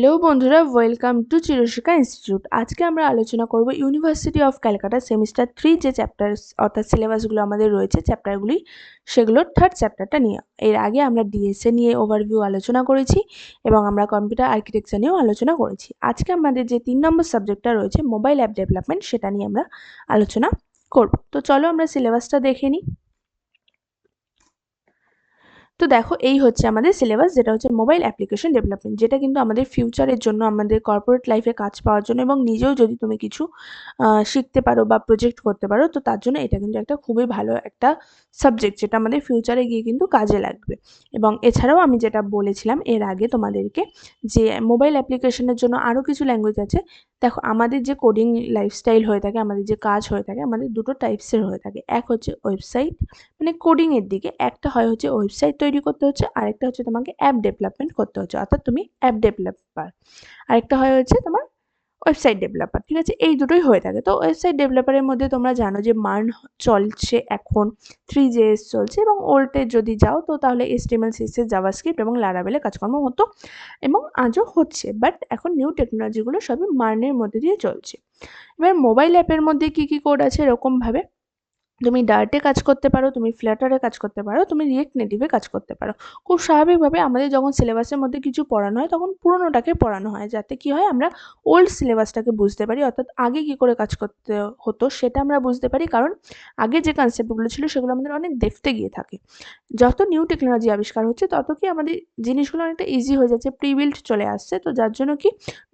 Hello বন্ধুরা, welcome to চিরশিক্ষা institute. আজকে আমরা আলোচনা করব ইউনিভার্সিটি অফ ক্যালকাটা সেমিস্টার 3 যে চ্যাপ্টার অর্থাৎ সিলেবাসগুলো আমাদের রয়েছে চ্যাপ্টারগুলি, সেগুলোর থার্ড চ্যাপ্টারটা নিয়ে। এর আগে আমরা ডিএসএ নিয়ে ওভারভিউ আলোচনা করেছি এবং আমরা কম্পিউটার আর্কিটেকচার নিয়েও আলোচনা করেছি। আজকে আমাদের যে 3 নম্বর সাবজেক্টটা রয়েছে মোবাইল অ্যাপ ডেভেলপমেন্ট, সেটা নিয়ে আমরা আলোচনা করব। তো চলো আমরা সিলেবাসটা দেখে নিই। তো দেখো, এই হচ্ছে আমাদের সিলেবাস, যেটা হচ্ছে মোবাইল অ্যাপ্লিকেশন ডেভেলপমেন্ট, যেটা কিন্তু আমাদের ফিউচারের জন্য, আমাদের কর্পোরেট লাইফে কাজ পাওয়ার জন্য এবং নিজেও যদি তুমি কিছু শিখতে পারো বা প্রজেক্ট করতে পারো, তো তার জন্য এটা কিন্তু একটা খুবই ভালো একটা সাবজেক্ট, যেটা আমাদের ফিউচারে গিয়ে কিন্তু কাজে লাগবে। এবং এছাড়াও আমি যেটা বলেছিলাম এর আগে তোমাদেরকে, যে মোবাইল অ্যাপ্লিকেশনের জন্য আরও কিছু ল্যাঙ্গুয়েজ আছে। দেখো, আমাদের যে কোডিং লাইফস্টাইল হয়ে থাকে, আমাদের যে কাজ হয়ে থাকে, আমাদের দুটো টাইপসের হয়ে থাকে। এক হচ্ছে ওয়েবসাইট, মানে কোডিং এর দিকে একটা হয় হচ্ছে ওয়েবসাইট তৈরি করতে হচ্ছে, আরেকটা হচ্ছে তোমাকে অ্যাপ ডেভেলপমেন্ট করতে হচ্ছে, অর্থাৎ তুমি অ্যাপ ডেভেলপার। আরেকটা হয় হচ্ছে তোমার ওয়েবসাইট ডেভেলপার। ঠিক আছে, এই দুটোই হয়ে থাকে। তো ওয়েবসাইট ডেভেলপারের মধ্যে তোমরা জানো যে মান চলছে এখন 3JS চলছে, এবং ওল্ডে যদি যাও তো তাহলে HTML, CSS, জাভাস্ক্রিপ্ট এবং লারাভেলে কাজকর্ম হতো এবং আজও হচ্ছে। বাট এখন নিউ টেকনোলজিগুলো সবই মার্নের মধ্যে দিয়ে চলছে। এবার মোবাইল অ্যাপের মধ্যে কি কি কোড আছে, এরকমভাবে তুমি ডার্টে কাজ করতে পারো, তুমি ফ্লাটারে কাজ করতে পারো, তুমি রিয়েক্ট নেটিভে কাজ করতে পারো। খুব স্বাভাবিকভাবে আমাদের যখন সিলেবাসের মধ্যে কিছু পড়ানো হয় তখন পুরোনোটাকে পড়ানো হয়, যাতে কি হয় আমরা ওল্ড সিলেবাসটাকে বুঝতে পারি, অর্থাৎ আগে কি করে কাজ করতে হতো সেটা আমরা বুঝতে পারি। কারণ আগে যে কনসেপ্টগুলো ছিল সেগুলো আমাদের অনেক ডেপথে গিয়ে থাকে। যত নিউ টেকনোলজি আবিষ্কার হচ্ছে তত কি আমাদের জিনিসগুলো অনেকটা ইজি হয়ে যাচ্ছে, প্রি বিল্ট চলে আসছে। তো যার জন্য কি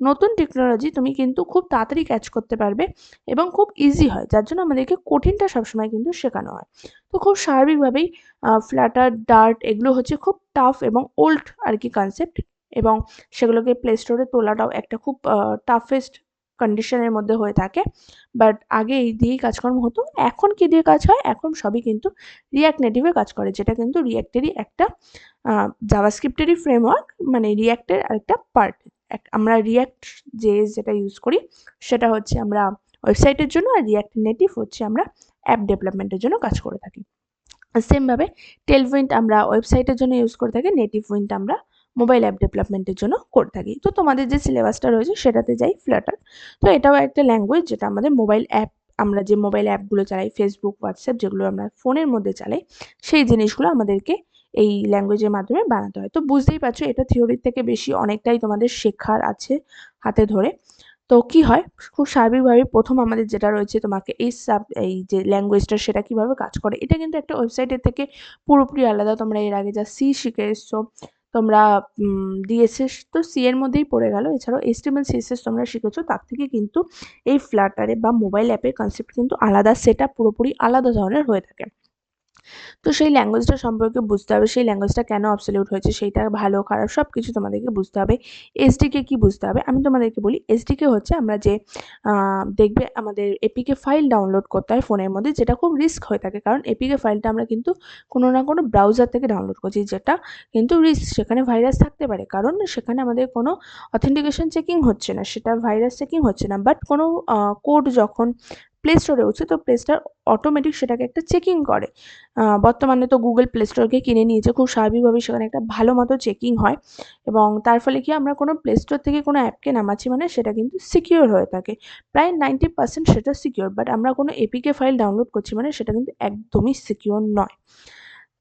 নতুন টেকনোলজি তুমি কিন্তু খুব তাড়াতাড়ি ক্যাচ করতে পারবে এবং খুব ইজি হয়, যার জন্য আমাদেরকে কঠিনটা সবসময় কিন্তু শেখানো হয়। তো খুব স্বাভাবিকভাবেই ফ্ল্যাটার, ডার্ট এগুলো হচ্ছে খুব টাফ এবং ওল্ড আর কি কনসেপ্ট, এবং সেগুলোকে প্লে স্টোরে তোলাটাও একটা খুব টাফেস্ট কন্ডিশনের মধ্যে হয়ে থাকে। বাট আগে এই দিয়েই কাজকর্ম হতো। এখন কি দিয়ে কাজ হয়, এখন সবই কিন্তু রিয়াক্ট নেটিভে কাজ করে, যেটা কিন্তু রিয়াক্টেরই একটা জাভাস্ক্রিপ্টেরই ফ্রেমওয়ার্ক, মানে রিয়াক্টের আরেকটা পার্ট। আমরা রিয়াক্ট যেটা ইউজ করি সেটা হচ্ছে আমরা ওয়েবসাইটের জন্য, আর রিয়াক্ট নেটিভ হচ্ছে আমরা অ্যাপ ডেভেলপমেন্টের জন্য কাজ করে থাকি। সেমভাবে টেলউইন্ড আমরা ওয়েবসাইটের জন্য ইউজ করে থাকি, নেটিভ উইন্ড আমরা মোবাইল অ্যাপ ডেভেলপমেন্টের জন্য করে থাকি। তো তোমাদের যে সিলেবাসটা রয়েছে সেটাতে যাই, ফ্লাটার। তো এটাও একটা ল্যাঙ্গুয়েজ যেটা আমাদের মোবাইল অ্যাপ, আমরা যে মোবাইল অ্যাপগুলো চালাই, ফেসবুক, হোয়াটসঅ্যাপ, যেগুলো আমরা ফোনের মধ্যে চালাই, সেই জিনিসগুলো আমাদেরকে এই ল্যাঙ্গুয়েজের মাধ্যমে বানাতে হয়। তো বুঝতেই পারছো, এটা থিওরির থেকে বেশি অনেকটাই তোমাদের শেখার আছে হাতে ধরে। তো কি হয়, খুব স্বাভাবিকভাবে প্রথম আমাদের যেটা রয়েছে, তোমাকে এই যে ল্যাঙ্গুয়েজটা সেটা কিভাবে কাজ করে, এটা কিন্তু একটা ওয়েবসাইটের থেকে পুরোপুরি আলাদা। তোমরা এর আগে যা সি শিখে এসছো, তোমরা ডিএসএস তো সি এর মধ্যেই পড়ে গেল, এছাড়াও HTML, CSS তোমরা শিখেছো, তার থেকে কিন্তু এই ফ্লাটারে বা মোবাইল অ্যাপের কনসেপ্ট কিন্তু আলাদা, সেটা পুরোপুরি আলাদা ধরনের হয়ে থাকে। তো সেই ল্যাঙ্গুয়েজটা সম্পর্কে বুঝতে হবে, সেই ল্যাঙ্গুয়েজটা কেন অবসলিউট হয়েছে, সেইটা ভালো খারাপ সব কিছু তোমাদেরকে বুঝতে হবে। এসডিকে কি বুঝতে হবে, আমি তোমাদেরকে বলি। এসডিকে হচ্ছে আমরা যে দেখবে আমাদের এপিকে ফাইল ডাউনলোড করতে হয় ফোনের মধ্যে, যেটা খুব রিস্ক হয়ে থাকে, কারণ এপিকে ফাইলটা আমরা কিন্তু কোনো না কোনো ব্রাউজার থেকে ডাউনলোড করছি, যেটা কিন্তু রিস্ক, সেখানে ভাইরাস থাকতে পারে, কারণ সেখানে আমাদের কোনো অথেন্টিকেশন চেকিং হচ্ছে না, সেটা ভাইরাস চেকিং হচ্ছে না। বাট কোনো কোড যখন প্লে স্টোরে উঠছে, তো প্লে স্টোর অটোমেটিক সেটাকে একটা চেকিং করে। বর্তমানে তো গুগল প্লে স্টোরকে কিনে নিয়েছে, খুব স্বাভাবিকভাবেই সেখানে একটা ভালো মতো চেকিং হয়, এবং তার ফলে কি আমরা কোনো প্লে স্টোর থেকে কোনো অ্যাপকে নামাচ্ছি মানে সেটা কিন্তু সিকিওর হয়ে থাকে, প্রায় 90% সেটা সিকিওর। বাট আমরা কোনো এপিকে ফাইল ডাউনলোড করছি মানে সেটা কিন্তু একদমই সিকিওর নয়।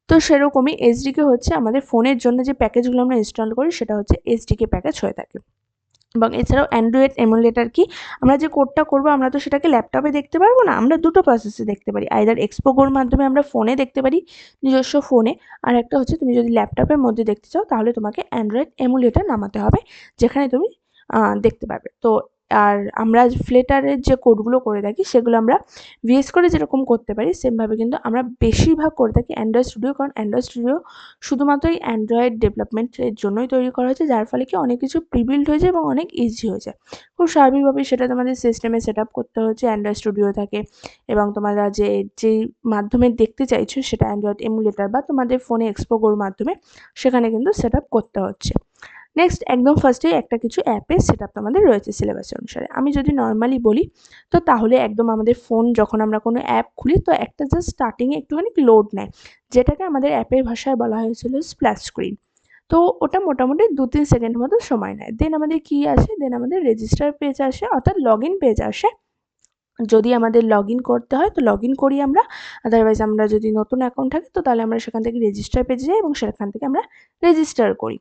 তো সেরকমই এসডিকে হচ্ছে আমাদের ফোনের জন্য যে প্যাকেজগুলো আমরা ইনস্টল করি, সেটা হচ্ছে এসডিকে প্যাকেজ হয়ে থাকে। এবং এছাড়াও অ্যান্ড্রয়েড এমুলেটর কি, আমরা যে কোডটা করবো আমরা তো সেটাকে ল্যাপটপে দেখতে পারবো না, আমরা দুটো প্রসেসে দেখতে পারি। আইদার এক্সপোগোর মাধ্যমে আমরা ফোনে দেখতে পারি, নিজস্ব ফোনে, আর একটা হচ্ছে তুমি যদি ল্যাপটপের মধ্যে দেখতে চাও তাহলে তোমাকে অ্যান্ড্রয়েড এমুলেটর নামাতে হবে, যেখানে তুমি দেখতে পারবে। তো আর আমরা ফ্লেটারের যে কোডগুলো করে থাকি সেগুলো আমরা ভিএস করে যেরকম করতে পারি, সেমভাবে কিন্তু আমরা বেশিরভাগ করে থাকি অ্যান্ড্রয়েড স্টুডিও, কারণ অ্যান্ড্রয়েড স্টুডিও শুধুমাত্র এই অ্যান্ড্রয়েড ডেভেলপমেন্টের জন্যই তৈরি করা হয়েছে, যার ফলে কি অনেক কিছু প্রিবিল্ড হয়ে যায় এবং অনেক ইজি হয়ে যায়। খুব স্বাভাবিকভাবেই সেটা তোমাদের সিস্টেমে সেট আপ করতে হচ্ছে অ্যান্ড্রয়েড স্টুডিও থাকে, এবং তোমরা যেই মাধ্যমে দেখতে চাইছো সেটা অ্যান্ড্রয়েড এমুলেটর বা তোমাদের ফোনে এক্সপোগোর মাধ্যমে সেখানে কিন্তু সেট আপ করতে হচ্ছে। নেক্সট, একদম ফার্স্টেই একটা কিছু অ্যাপের সেট আপ তোমাদের রয়েছে সিলেবাসের অনুসারে। আমি যদি নর্মালি বলি, তো তাহলে একদম আমাদের ফোন যখন আমরা কোনো অ্যাপ খুলি, তো একটা জাস্ট স্টার্টিংয়ে একটুখানি লোড নেয়, যেটাকে আমাদের অ্যাপের ভাষায় বলা হয়েছিল স্প্ল্যাশ স্ক্রিন। তো ওটা মোটামুটি 2-3 সেকেন্ড মতো সময় নেয়। দেন আমাদের কি আসে, দেন আমাদের রেজিস্টার পেজ আসে, অর্থাৎ লগইন পেজ আসে। যদি আমাদের লগইন করতে হয় তো লগইন করি আমরা, আদারওয়াইজ আমরা যদি নতুন অ্যাকাউন্ট থাকে তো তাহলে আমরা সেখান থেকে রেজিস্টার পেজে যাই এবং সেখান থেকে আমরা রেজিস্টার করি।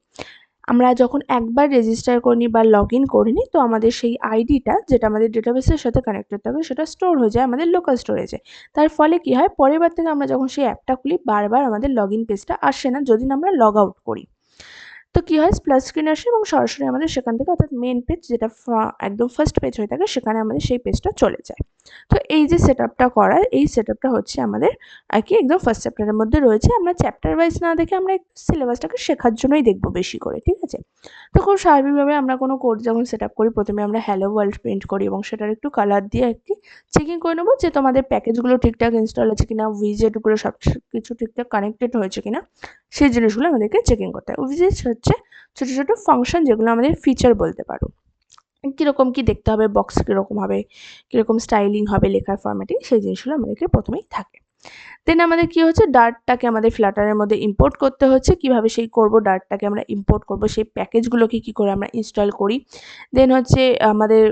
আমরা যখন একবার রেজিস্টার করে নিই বা লগইন করে নিই তো আমাদের সেই আইডিটা যেটা আমাদের ডেটাবেসের সাথে কানেক্টেড থাকে সেটা স্টোর হয়ে যায় আমাদের লোকাল স্টোরেজে। তার ফলে কি হয়, পরের বার থেকে আমরা যখন সেই অ্যাপটা খুলি বারবার আমাদের লগইন পেজটা আসে না যদি না আমরা লগ আউট করি। তো কি হয়, স্প্ল্যাশ স্ক্রিন আসে এবং সরাসরি আমাদের সেখান থেকে, অর্থাৎ মেন পেজ যেটা একদম ফার্স্ট পেজ হয়ে থাকে, সেখানে আমাদের সেই পেজটা চলে যায়। তো এই যে সেটআপটা করা, এই সেটআপটা হচ্ছে আমাদের আর কি একদম ফার্স্ট চ্যাপ্টারের মধ্যে রয়েছে। আমরা চ্যাপ্টার ওয়াইজ না দেখে আমরা সিলেবাসটাকে শেখার জন্যই দেখবো বেশি করে, ঠিক আছে? তো খুব স্বাভাবিকভাবে আমরা কোনো কোড যখন সেটআপ করি প্রথমে আমরা হ্যালো ওয়ার্ল্ড প্রিন্ট করি এবং সেটার একটু কালার দিয়ে আর কি চেকিং করে নেবো যে তোমাদের প্যাকেজগুলো ঠিকঠাক ইনস্টল আছে কিনা, উইজেটগুলো সব কিছু ঠিকঠাক কানেক্টেড হয়েছে কিনা, সেই জিনিসগুলো আমাদেরকে চেকিং করতে হয়। উইজেট হচ্ছে ছোট ছোট ফাংশন যেগুলো আমাদের ফিচার বলতে পারো। কীরকম কী দেখতে হবে, বক্স কীরকম হবে, কীরকম স্টাইলিং হবে, লেখার ফরম্যাটিং, সেই জিনিসগুলো আমাদেরকে প্রথমেই থাকে। দেন আমাদের কি হচ্ছে, ডার্টটাকে আমাদের ফ্লাটারের মধ্যে ইম্পোর্ট করতে হচ্ছে। কিভাবে সেই করব, ডার্টটাকে আমরা ইম্পোর্ট করব, সেই প্যাকেজগুলোকে কি করে আমরা ইনস্টল করি। দেন হচ্ছে আমাদের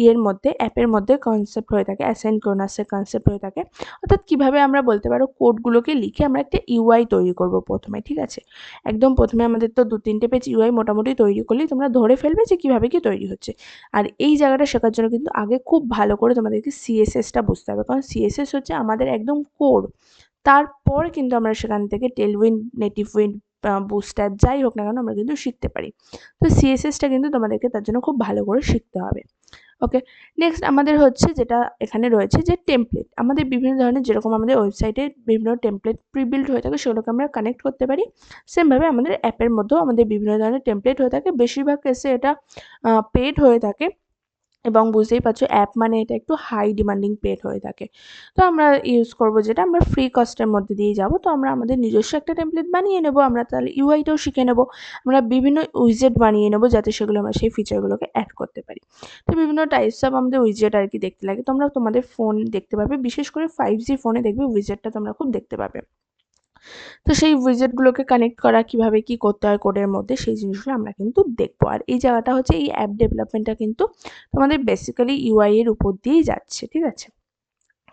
ইয়ের মধ্যে, অ্যাপের মধ্যে কনসেপ্ট হয়ে থাকে অ্যাসাইনক্রোনাসের কনসেপ্ট হয়ে থাকে, অর্থাৎ কিভাবে আমরা বলতে পারো কোডগুলোকে লিখে আমরা একটা ইউআই তৈরি করব প্রথমে, ঠিক আছে? একদম প্রথমে আমাদের তো 2-3টে পেজ ইউআই মোটামুটি তৈরি করলেই তোমরা ধরে ফেলবে যে কিভাবে কি তৈরি হচ্ছে। আর এই জায়গাটা শেখার জন্য কিন্তু আগে খুব ভালো করে তোমাদেরকে সিএসএসটা বুঝতে হবে, কারণ সিএসএস হচ্ছে আমাদের একদম কোর। তারপর কিন্তু আমরা সেখান থেকে টেলউইন্ড, নেটিভউইন্ড, বুটস্ট্র্যাপ যাই হোক না কেন আমরা কিন্তু শিখতে পারি। তো সিএসএসটা কিন্তু তোমাদেরকে তার জন্য খুব ভালো করে শিখতে হবে। ওকে, নেক্সট আমাদের হচ্ছে যেটা এখানে রয়েছে যে টেমপ্লেট। আমাদের বিভিন্ন ধরনের, যেরকম আমাদের ওয়েবসাইটে বিভিন্ন টেমপ্লেট প্রি-বিল্ড হয়ে থাকে সেগুলোকে আমরা কানেক্ট করতে পারি, সেমভাবে আমাদের অ্যাপের মধ্যেও আমাদের বিভিন্ন ধরনের টেমপ্লেট হয়ে থাকে। বেশিরভাগ কেসে এটা পেইড হয়ে থাকে এবং বুঝতেই পারছো অ্যাপ মানে এটা একটু হাই ডিমান্ডিং পেড হয়ে থাকে। তো আমরা ইউজ করব যেটা, আমরা ফ্রি কস্টের মধ্যে দিয়ে যাব। তো আমরা আমাদের নিজস্ব একটা টেমপ্লেট বানিয়ে নেব, আমরা তাহলে ইউআইটাও শিখে নেব, আমরা বিভিন্ন উইজেট বানিয়ে নেব যাতে সেগুলো আমরা সেই ফিচারগুলোকে অ্যাড করতে পারি। তো বিভিন্ন টাইপস অফ আমাদের উইজেট আর কি দেখতে লাগে, তোমরা তোমাদের ফোন দেখতে পাবে, বিশেষ করে 5G ফোনে দেখবে উইজেটটা তোমরা খুব দেখতে পাবে। তো সেই উইজেটগুলোকে কানেক্ট করা, কিভাবে কি করতে হয় কোডের মধ্যে, সেই জিনিসগুলো আমরা কিন্তু দেখবো। আর এই জায়গাটা হচ্ছে, এই অ্যাপ ডেভেলপমেন্টটা কিন্তু তোমাদের বেসিক্যালি ইউআই এর উপর দিয়েই যাচ্ছে, ঠিক আছে?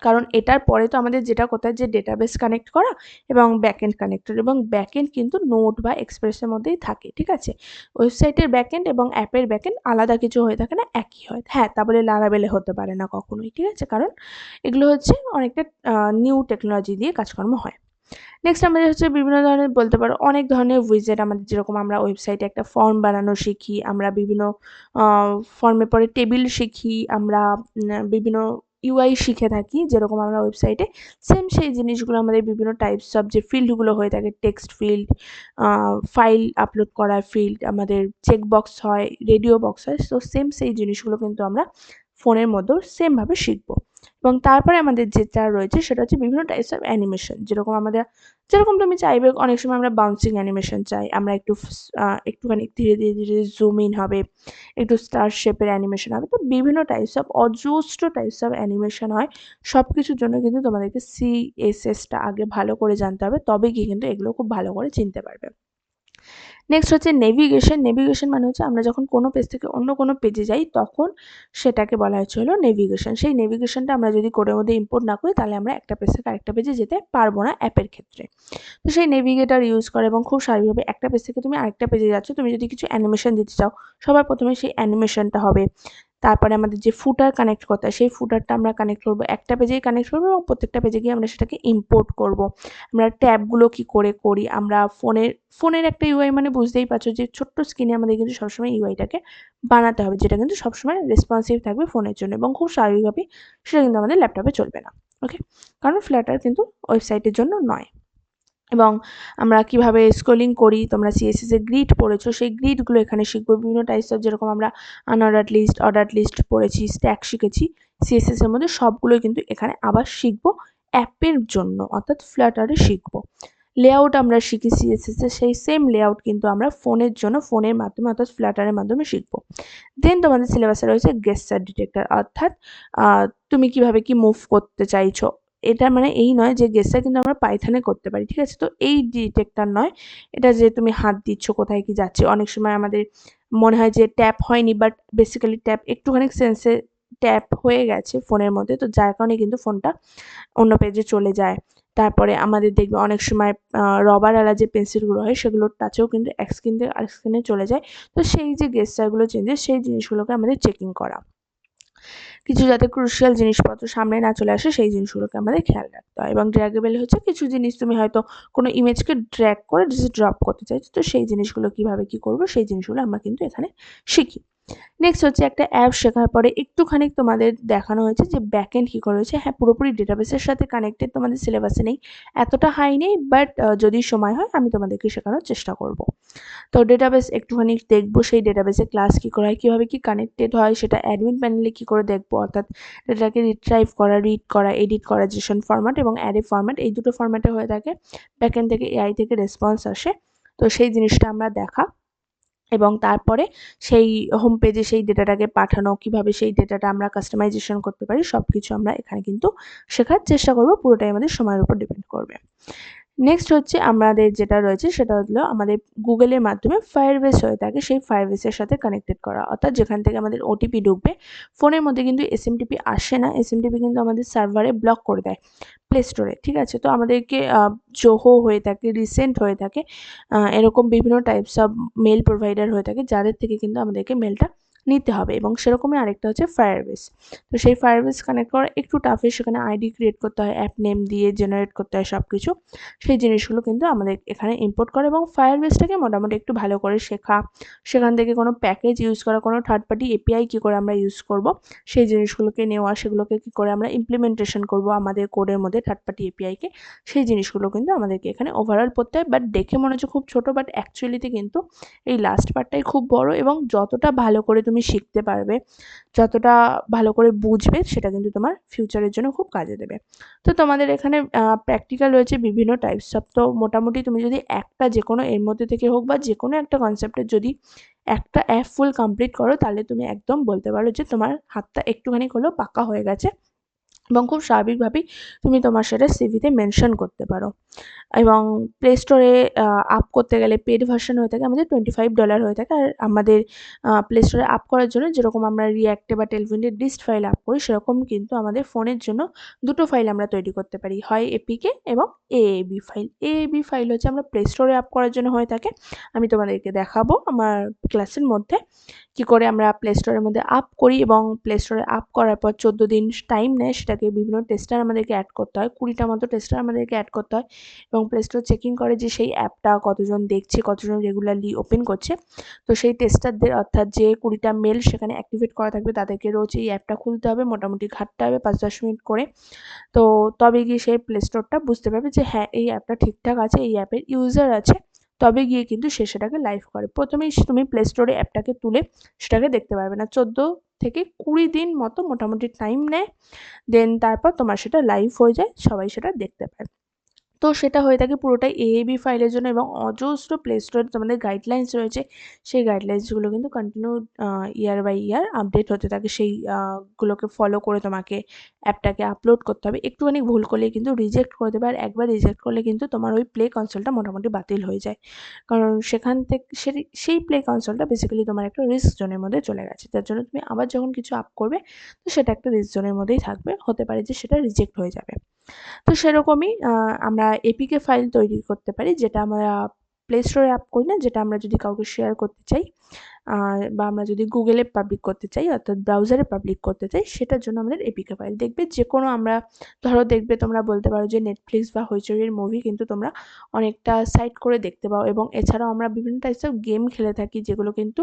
কারণ এটার পরে তো আমাদের যেটা করতে হয় যে ডেটাবেস কানেক্ট করা এবং ব্যাকএন্ড কানেক্টর, এবং ব্যাকএন্ড কিন্তু নোট বা এক্সপ্রেসের মধ্যেই থাকে, ঠিক আছে? ওয়েবসাইটের ব্যাকএন্ড এবং অ্যাপের ব্যাকএন্ড আলাদা কিছু হয়ে থাকে না, একই হয়। হ্যাঁ, তা বলে লারাবেলে হতে পারে না কখনোই, ঠিক আছে? কারণ এগুলো হচ্ছে অনেকটা নিউ টেকনোলজি দিয়ে কাজকর্ম হয়। নেক্সট আমাদের হচ্ছে বিভিন্ন ধরনের, বলতে পারো অনেক ধরনের উইজেট আমাদের, যেরকম আমরা ওয়েবসাইটে একটা ফর্ম বানানো শিখি, আমরা বিভিন্ন ফর্মের পরে টেবিল শিখি, আমরা বিভিন্ন ইউআই শিখে থাকি, যেরকম আমরা ওয়েবসাইটে সেম সেই জিনিসগুলো আমাদের বিভিন্ন টাইপস অফ যে ফিল্ডগুলো হয়ে থাকে, টেক্সট ফিল্ড, ফাইল আপলোড করার ফিল্ড, আমাদের চেক বক্স হয়, রেডিও বক্স হয়, তো সেম সেই জিনিসগুলো কিন্তু আমরা ফোনের মধ্যেও সেমভাবে শিখবো। এবং তারপরে আমাদের যেটা রয়েছে সেটা হচ্ছে বিভিন্ন টাইপস অফ অ্যানিমেশন, যেরকম তুমি চাইবে, অনেক সময় আমরা বাউন্সিং অ্যানিমেশন চাই, আমরা একটুখানি ধীরে ধীরে ধীরে জুম ইন হবে, একটু স্টার শেপের অ্যানিমেশন হবে। তো বিভিন্ন টাইপস অফ, অজস্র টাইপস অফ অ্যানিমেশন হয়। সব কিছুর জন্য কিন্তু তোমাদেরকে সিএসএসটা আগে ভালো করে জানতে হবে, তবে গিয়ে কিন্তু এগুলো খুব ভালো করে চিনতে পারবে। নেক্সট হচ্ছে নেভিগেশন। নেভিগেশন মানে হচ্ছে আমরা যখন কোনো পেজ থেকে অন্য কোনো পেজে যাই তখন সেটাকে বলা হচ্ছে হলো নেভিগেশন। সেই নেভিগেশনটা আমরা যদি কোডের মধ্যে ইম্পোর্ট না করি তাহলে আমরা একটা পেজ থেকে আরেকটা পেজে যেতে পারবো না অ্যাপের ক্ষেত্রে। তো সেই নেভিগেটর ইউজ করে এবং খুব স্বাভাবিকভাবে একটা পেজ থেকে তুমি আরেকটা পেজে যাচ্ছ, তুমি যদি কিছু অ্যানিমেশন দিতে চাও সবার প্রথমে সেই অ্যানিমেশনটা হবে। তারপরে আমাদের যে ফুটার কানেক্ট করতে হয় সেই ফুটারটা আমরা কানেক্ট করবো, একটা পেজেই কানেক্ট করবো এবং প্রত্যেকটা পেজে গিয়ে আমরা সেটাকে ইম্পোর্ট করব। আমরা ট্যাবগুলো কি করে করি, আমরা ফোনের একটা ইউআই মানে বুঝতেই পারছো যে ছোট্ট স্ক্রিনে আমাদের কিন্তু সবসময় ইউআইটাকে বানাতে হবে, যেটা কিন্তু সবসময় রেসপন্সিভ থাকবে ফোনের জন্য, এবং খুব স্বাভাবিকভাবেই সেটা কিন্তু আমাদের ল্যাপটপে চলবে না। ওকে, কারণ ফ্ল্যাটার কিন্তু ওয়েবসাইটের জন্য নয়। এবং আমরা কিভাবে স্ক্রলিং করি, তোমরা সিএসএস এর গ্রিড পড়েছো, সেই গ্রিডগুলো এখানে শিখবো। বিভিন্ন টাইপস অফ, যেরকম আমরা আনঅর্ডার্ড লিস্ট, অর্ডার্ড লিস্ট পড়েছি, স্ট্যাক শিখেছি, সিএসএস এর মধ্যে সবগুলোই কিন্তু এখানে আবার শিখবো অ্যাপের জন্য, অর্থাৎ ফ্ল্যাটারে শিখবো। লেআউট আমরা শিখি সিএসএস এর, সেই সেম লেআউট কিন্তু আমরা ফোনের জন্য ফোনের মাধ্যমে অর্থাৎ ফ্ল্যাটারের মাধ্যমে শিখবো। দেন তোমাদের সিলেবাসে রয়েছে গেস্টার ডিটেক্টর, অর্থাৎ তুমি কিভাবে কি মুভ করতে চাইছো, এটা মানে এই নয় যে গেসটা কিন্তু আমরা পাইথনে করতে পারি, ঠিক আছে? তো এই ডিটেক্টর নয়, এটা যে তুমি হাত দিচ্ছ কোথায় কি যাচ্ছে, অনেক সময় আমাদের মনে হয় যে ট্যাপ হয়নি, বাট বেসিক্যালি ট্যাপ একটুখানি সেন্সে ট্যাপ হয়ে গেছে ফোনের মধ্যে, তো যার কারণে কিন্তু ফোনটা অন্য পেজে চলে যায়। তারপরে আমাদের দেখবে অনেক সময় রবারওয়ালা যে পেন্সিলগুলো হয় সেগুলোর টাচেও কিন্তু এক স্ক্রিন থেকে আরেক স্ক্রিনে চলে যায়। তো সেই যে গেস্টারগুলো চেঞ্জেস সেই জিনিসগুলোকে আমাদের চেকিং করা। কিছু যাতে ক্রুশিয়াল জিনিসপত্র সামনে না চলে আসে সেই জিনিসগুলোকে আমাদের খেয়াল রাখতে হয়। এবং ড্র্যাগেবল হচ্ছে কিছু জিনিস তুমি হয়তো কোনো ইমেজকে ড্র্যাগ করে জাস্ট ড্রপ করতে চাইছো, তো সেই জিনিসগুলো কিভাবে কি করবো সেই জিনিসগুলো আমরা কিন্তু এখানে শিখি। নেক্সট হচ্ছে একটা অ্যাপ শেখার পরে একটুখানি তোমাদের দেখানো হয়েছে যে ব্যাকএন্ড কী করে হয়েছে। হ্যাঁ, পুরোপুরি ডেটাবেসের সাথে কানেক্টেড তোমাদের সিলেবাসে নেই, এতটা হাই নেই, বাট যদি সময় হয় আমি তোমাদেরকে শেখানোর চেষ্টা করব। তো ডেটাবেস একটুখানি দেখবো, সেই ডেটাবেসে ক্লাস কী করা হয়, কীভাবে কি কানেক্টেড হয়, সেটা অ্যাডমিন প্যানেলে কী করে দেখবো, অর্থাৎ ডেটাকে রিট্রাইভ করা, রিড করা, এডিট করা, জেসন ফরম্যাট এবং অ্যারে ফরম্যাট, এই দুটো ফরম্যাটে হয়ে থাকে। ব্যাকএন্ড থেকে এআই থেকে রেসপন্স আসে, তো সেই জিনিসটা আমরা দেখা। এবং তারপরে সেই হোম পেজে সেই ডেটাটাকে পাঠানো, কিভাবে সেই ডেটাটা আমরা কাস্টমাইজেশন করতে পারি, সব কিছু আমরা এখানে কিন্তু শেখার চেষ্টা করব। পুরোটাই আমাদের সময়ের উপর ডিপেন্ড করবে। নেক্সট হচ্ছে আমাদের যেটা রয়েছে সেটা হলো আমাদের গুগলের মাধ্যমে ফায়ারবেস হয়ে থাকে, সেই ফায়ারবেসের সাথে কানেক্টেড করা, অর্থাৎ যেখান থেকে আমাদের ওটিপি ঢুকবে। ফোনের মধ্যে কিন্তু এসএমটিপি আসে না, এসএমটিপি কিন্তু আমাদের সার্ভারে ব্লক করে দেয় প্লে স্টোরে, ঠিক আছে? তো আমাদেরকে জোহো হয়ে থাকে, রিসেন্ট হয়ে থাকে, এরকম বিভিন্ন টাইপস অফ মেল প্রোভাইডার হয়ে থাকে, যাদের থেকে কিন্তু আমাদেরকে মেলটা নিতে হবে। এবং সেরকমই আরেকটা হচ্ছে ফায়ারবেস। তো সেই ফায়ারবেস কানেক্ট করা একটু টাফের, সেখানে আইডি ক্রিয়েট করতে হয়, অ্যাপ নেম দিয়ে জেনারেট করতে হয় সব কিছু। সেই জিনিসগুলো কিন্তু আমাদের এখানে ইম্পোর্ট করে এবং ফায়ারবেসটাকে মোটামুটি একটু ভালো করে শেখা, সেখান থেকে কোনো প্যাকেজ ইউজ করা, কোনো থার্ড পার্টি এপিআই কী করে আমরা ইউজ করব, সেই জিনিসগুলোকে নেওয়া, সেগুলোকে কী করে আমরা ইমপ্লিমেন্টেশন করব আমাদের কোডের মধ্যে থার্ড পার্টি এপিআইকে, সেই জিনিসগুলো কিন্তু আমাদেরকে এখানে ওভারঅল পড়তে হয়। বাট দেখে মনে হচ্ছে খুব ছোটো, বাট অ্যাকচুয়ালিতে কিন্তু এই লাস্ট পার্টটাই খুব বড়, এবং যতটা ভালো করে তুমি শিখতে পারবে, যতটা ভালো করে বুঝবে, সেটা কিন্তু তোমার ফিউচারের জন্য খুব কাজে দেবে। তো তোমাদের এখানে প্র্যাকটিক্যাল রয়েছে বিভিন্ন টাইপস অফ। তো মোটামুটি তুমি যদি একটা যে কোনো এর মধ্যে থেকে হোক বা যে কোনো একটা কনসেপ্টের যদি একটা অ্যাপ ফুল কমপ্লিট করো, তাহলে তুমি একদম বলতে পারো যে তোমার হাতটা একটুখানি হলেও পাকা হয়ে গেছে, এবং খুব স্বাভাবিকভাবেই তুমি তোমার সেটা সিভিতে মেনশন করতে পারো। এবং প্লে স্টোরে আপ করতে গেলে পেড ভার্সন হয়ে থাকে আমাদের $25 হয়ে থাকে। আর আমাদের প্লে স্টোরে আপ করার জন্য যেরকম আমরা রিঅ্যাক্টে বা টেলভিন্টের ডিস্ট ফাইল আপ করি, সেরকম কিন্তু আমাদের ফোনের জন্য দুটো ফাইল আমরা তৈরি করতে পারি, হয় এপিকে এবং এএবি ফাইল। এএবি ফাইল হচ্ছে আমরা প্লে স্টোরে আপ করার জন্য হয়ে থাকে। আমি তোমাদেরকে দেখাবো আমার ক্লাসের মধ্যে কী করে আমরা প্লে স্টোরের মধ্যে আপ করি, এবং প্লে স্টোরে আপ করার পর 14 দিন টাইম নেয়, সেটাকে বিভিন্ন টেস্টার আমাদেরকে অ্যাড করতে হয়, 20টা মতো টেস্টার আমাদেরকে অ্যাড করতে হয়। এবং প্লে স্টোর চেকিং করে যে সেই অ্যাপটা কতজন দেখছে, কতজন রেগুলারলি ওপেন করছে। তো সেই টেস্টারদের, অর্থাৎ যে 20টা মেল সেখানে অ্যাক্টিভেট করা থাকবে, তাদেরকে রোজ এই অ্যাপটা খুলতে হবে, মোটামুটি ঘাঁটতে হবে 5-10 মিনিট করে। তো তবে গিয়ে সেই প্লে স্টোরটা বুঝতে পারবে যে হ্যাঁ, এই অ্যাপটা ঠিকঠাক আছে, এই অ্যাপের ইউজার আছে, তবে গিয়ে কিন্তু সে সেটাকে লাইভ করে। প্রথমেই তুমি প্লে স্টোরে অ্যাপটাকে তুলে সেটাকে দেখতে পারবে না, 14 থেকে 20 দিন মতো মোটামুটি টাইম নেয়। দেন তারপর তোমার সেটা লাইভ হয়ে যায়, সবাই সেটা দেখতে পায়। তো সেটা হয়ে থাকে পুরোটাই এএবি ফাইলের জন্য, এবং অজস্র প্লে স্টোরে তোমাদের গাইডলাইন্স রয়েছে, সেই গাইডলাইন্সগুলো কিন্তু continue year by year update হতে থাকে। সেই গুলোকে ফলো করে তোমাকে অ্যাপটাকে আপলোড করতে হবে। একটুখানি ভুল করলেই কিন্তু রিজেক্ট করে দেবে, আর একবার রিজেক্ট করলে কিন্তু তোমার ওই প্লে কনসোলটা মোটামুটি বাতিল হয়ে যায়। কারণ সেখান থেকে সেই প্লে কনসোলটা বেসিক্যালি তোমার একটা রিস্ক জোনের মধ্যে চলে গেছে, যার জন্য তুমি আবার যখন কিছু আপ করবে, তো সেটা একটা রিস্ক জোনের মধ্যেই থাকবে, হতে পারে যে সেটা রিজেক্ট হয়ে যাবে। তো সেরকমই আমরা এপিকে ফাইল তৈরি করতে পারি, যেটা আমরা প্লে স্টোরে আপ করি না, যেটা আমরা যদি কাউকে শেয়ার করতে চাই, বা আমরা যদি গুগলে পাবলিক করতে চাই, অর্থাৎ ব্রাউজারে পাবলিক করতে চাই, সেটার জন্য আমাদের এপিকে ফাইল দেখবে। যে কোনো আমরা ধরো দেখবে, তোমরা বলতে পারো যে নেটফ্লিক্স বা হইচইয়ের মুভি কিন্তু তোমরা অনেকটা সাইট করে দেখতে পাও, এবং এছাড়াও আমরা বিভিন্ন টাইপস অফ গেম খেলে থাকি, যেগুলো কিন্তু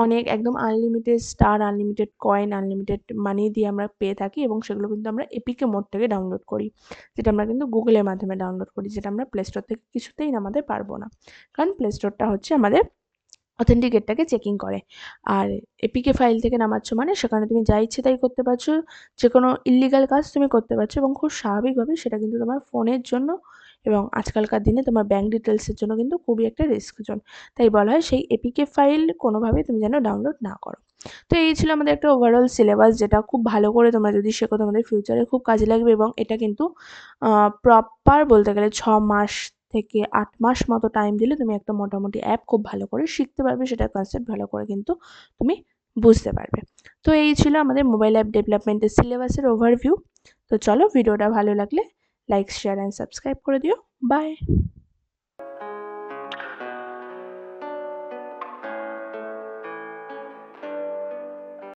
অনেক একদম unlimited star, unlimited coin, unlimited money দিয়ে আমরা পেয়ে থাকি, এবং সেগুলো কিন্তু আমরা এপিকে মোড থেকে ডাউনলোড করি, যেটা আমরা কিন্তু গুগলের মাধ্যমে ডাউনলোড করি, যেটা আমরা প্লে স্টোর থেকে কিছুতেই নামাতে পারবো না, কারণ প্লে স্টোরটা হচ্ছে আমাদের অথেন্টিকেটটাকে চেকিং করে। আর এপিকে ফাইল থেকে নামাচ্ছ মানে সেখানে তুমি যা ইচ্ছে তাই করতে পারছো, যে কোনো ইল্লিগাল কাজ তুমি করতে পারছো, এবং খুব স্বাভাবিকভাবে সেটা কিন্তু তোমার ফোনের জন্য এবং আজকালকার দিনে তোমার ব্যাঙ্ক ডিটেলসের জন্য কিন্তু খুবই একটা রিস্ক জোন। তাই বলা হয় সেই এপিকে ফাইল কোনোভাবেই তুমি যেন ডাউনলোড না করো। তো এই ছিল আমাদের একটা ওভারঅল সিলেবাস, যেটা খুব ভালো করে তোমরা যদি শেখো তোমাদের ফিউচারে খুব কাজে লাগবে, এবং এটা কিন্তু প্রপার বলতে গেলে 6 মাস থেকে 8 মাস মতো টাইম দিলে তুমি একটা মোটামুটি অ্যাপ খুব ভালো করে শিখতে পারবে, সেটার কনসেপ্ট ভালো করে কিন্তু তুমি বুঝতে পারবে। তো এই ছিল আমাদের মোবাইল অ্যাপ ডেভেলপমেন্টের সিলেবাসের ওভারভিউ। তো চলো, ভিডিওটা ভালো লাগলে লাইক, শেয়ার অ্যান্ড সাবস্ক্রাইব করে দিও। বাই।